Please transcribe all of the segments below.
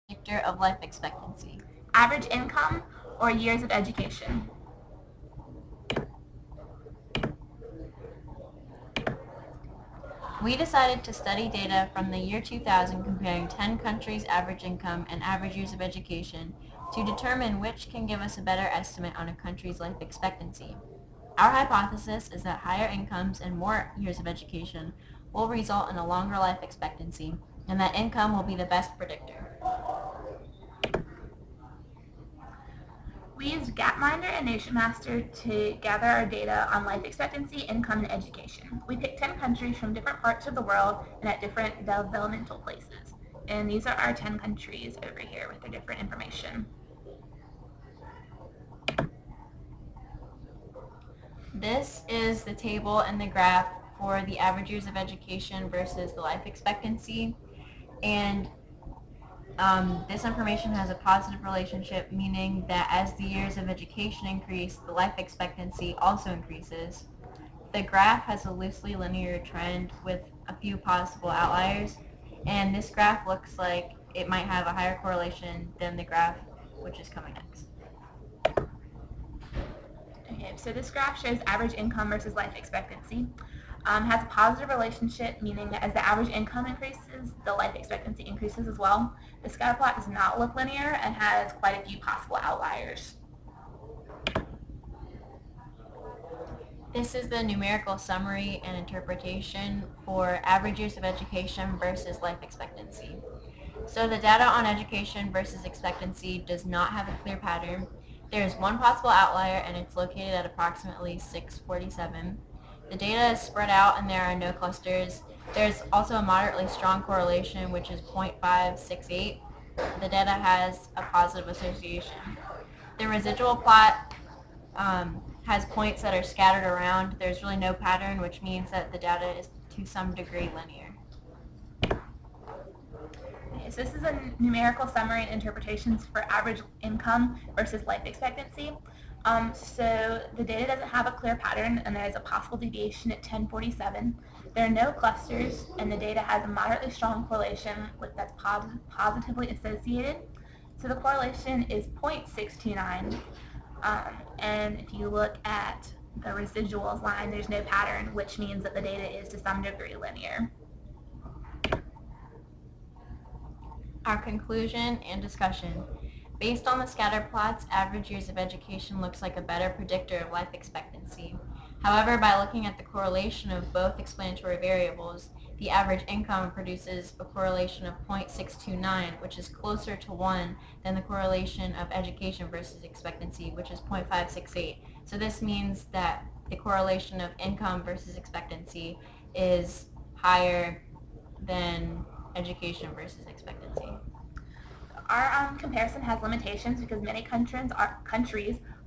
predictor of life expectancy? Average income or years of education? We decided to study data from the year 2000 comparing 10 countries' average income and average years of education to determine which can give us a better estimate on a country's life expectancy. Our hypothesis is that higher incomes and more years of education will result in a longer life expectancy, and that income will be the best predictor. We used Gapminder and NationMaster to gather our data on life expectancy, income, and education. We picked 10 countries from different parts of the world and at different developmental places. And these are our 10 countries over here with their different information. This is the table and the graph for the average years of education versus the life expectancy. And this information has a positive relationship, meaning that as the years of education increase, the life expectancy also increases. The graph has a loosely linear trend with a few possible outliers, and this graph looks like it might have a higher correlation than the graph which is coming next. Okay, so this graph shows average income versus life expectancy. Has a positive relationship, meaning that as the average income increases, the life expectancy increases as well. The scatter plot does not look linear and has quite a few possible outliers. This is the numerical summary and interpretation for average years of education versus life expectancy. So the data on education versus expectancy does not have a clear pattern. There is one possible outlier, and it's located at approximately 647. The data is spread out and there are no clusters. There's also a moderately strong correlation, which is 0.568. The data has a positive association. The residual plot has points that are scattered around. There's really no pattern, which means that the data is to some degree linear. Okay, so this is a numerical summary and interpretations for average income versus life expectancy. So the data doesn't have a clear pattern, and there is a possible deviation at 1047. There are no clusters, and the data has a moderately strong correlation that's positively associated. So the correlation is 0.629, and if you look at the residuals line, there's no pattern, which means that the data is to some degree linear. Our conclusion and discussion. Based on the scatter plots, average years of education looks like a better predictor of life expectancy. However, by looking at the correlation of both explanatory variables, the average income produces a correlation of 0.629, which is closer to 1 than the correlation of education versus expectancy, which is 0.568. So this means that the correlation of income versus expectancy is higher than education versus expectancy. Our comparison has limitations because many countries are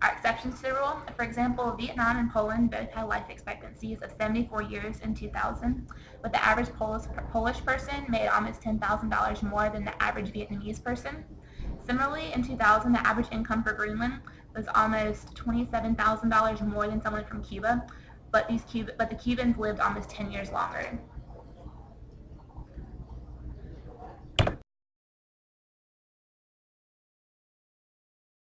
exceptions to the rule. For example, Vietnam and Poland both had life expectancies of 74 years in 2000, but the average Polish person made almost $10,000 more than the average Vietnamese person. Similarly, in 2000, the average income for Greenland was almost $27,000 more than someone from Cuba, but the Cubans lived almost 10 years longer.